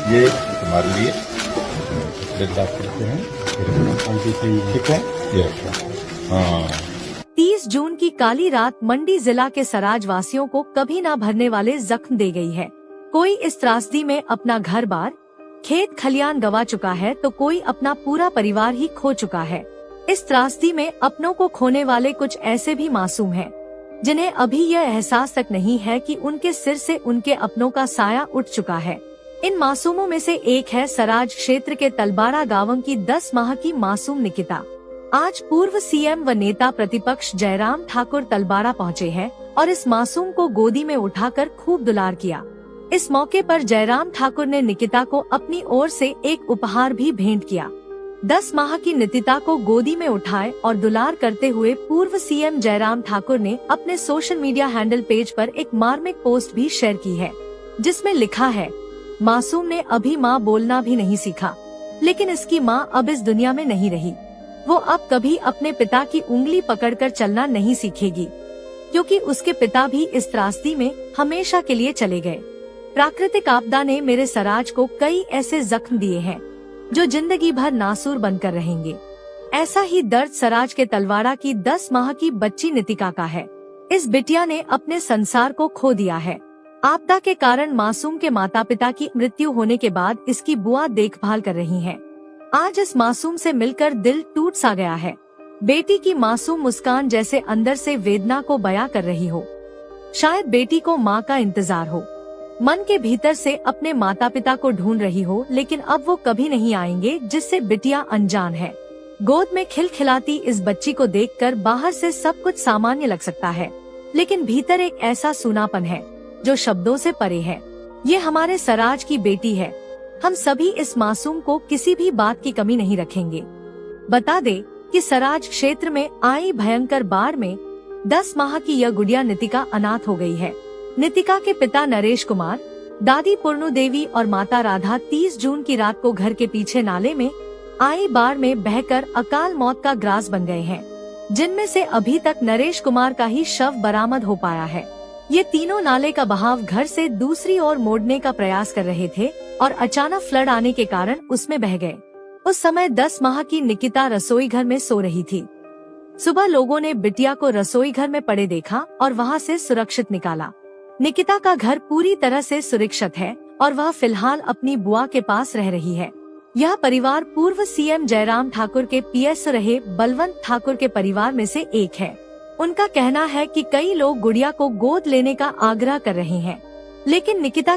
ये तुम्हारे लिए बात करते हैं, ठीक है? ये रखो। हाँ। 30 जून की काली रात मंडी जिला के सराज वासियों को कभी ना भरने वाले जख्म दे गई है। कोई इस त्रासदी में अपना घर बार, खेत खलियान गवा चुका है तो कोई अपना पूरा परिवार ही खो चुका है। इस त्रासदी में अपनों को खोने वाले कुछ ऐसे भी मासूम हैं, जिन्हें अभी यह एहसास तक नहीं है कि उनके सिर से उनके अपनों का साया उठ चुका है। इन मासूमों में से एक है सराज क्षेत्र के तलबाड़ा गांव की 10 माह की मासूम निकिता। आज पूर्व सीएम व नेता प्रतिपक्ष जयराम ठाकुर तलबाड़ा पहुंचे हैं और इस मासूम को गोदी में उठाकर खूब दुलार किया। इस मौके पर जयराम ठाकुर ने निकिता को अपनी ओर से एक उपहार भी भेंट किया। 10 माह की निकिता को गोदी में उठाए और दुलार करते हुए पूर्व सीएम जयराम ठाकुर ने अपने सोशल मीडिया हैंडल पेज पर एक मार्मिक पोस्ट भी शेयर की है, जिसमें लिखा है, मासूम ने अभी माँ बोलना भी नहीं सीखा, लेकिन इसकी माँ अब इस दुनिया में नहीं रही। वो अब कभी अपने पिता की उंगली पकड़कर चलना नहीं सीखेगी, क्योंकि उसके पिता भी इस त्रासदी में हमेशा के लिए चले गए। प्राकृतिक आपदा ने मेरे सराज को कई ऐसे जख्म दिए हैं जो जिंदगी भर नासूर बनकर रहेंगे। ऐसा ही दर्द सराज के तलवाड़ा की 10 माह की बच्ची नितिका का है। इस बिटिया ने अपने संसार को खो दिया है। आपदा के कारण मासूम के माता पिता की मृत्यु होने के बाद इसकी बुआ देखभाल कर रही हैं। आज इस मासूम से मिलकर दिल टूट सा गया है। बेटी की मासूम मुस्कान जैसे अंदर से वेदना को बयां कर रही हो। शायद बेटी को माँ का इंतजार हो। मन के भीतर से अपने माता पिता को ढूंढ रही हो, लेकिन अब वो कभी नहीं आएंगे, जिससे बिटिया अनजान है। गोद में खिलखिलाती इस बच्ची को देखकर बाहर से सब कुछ सामान्य लग सकता है, लेकिन भीतर एक ऐसा सूनापन है जो शब्दों से परे है। ये हमारे सराज की बेटी है। हम सभी इस मासूम को किसी भी बात की कमी नहीं रखेंगे। बता दे कि सराज क्षेत्र में आई भयंकर बाढ़ में 10 माह की यह गुड़िया नितिका अनाथ हो गई है। नितिका के पिता नरेश कुमार, दादी पूर्णु देवी और माता राधा 30 जून की रात को घर के पीछे नाले में आई बाढ़ में बहकर अकाल मौत का ग्रास बन गए हैं, जिनमें से अभी तक नरेश कुमार का ही शव बरामद हो पाया है। ये तीनों नाले का बहाव घर से दूसरी ओर मोड़ने का प्रयास कर रहे थे और अचानक फ्लड आने के कारण उसमें बह गए। उस समय 10 माह की निकिता रसोई घर में सो रही थी। सुबह लोगों ने बिटिया को रसोई घर में पड़े देखा और वहां से सुरक्षित निकाला। निकिता का घर पूरी तरह से सुरक्षित है और वह फिलहाल अपनी बुआ के पास रह रही है। यह परिवार पूर्व सीएम जयराम ठाकुर के पीएस रहे बलवंत ठाकुर के परिवार में से एक है। उनका कहना है कि कई लोग गुड़िया को गोद लेने का आग्रह कर रहे हैं, लेकिन निकिता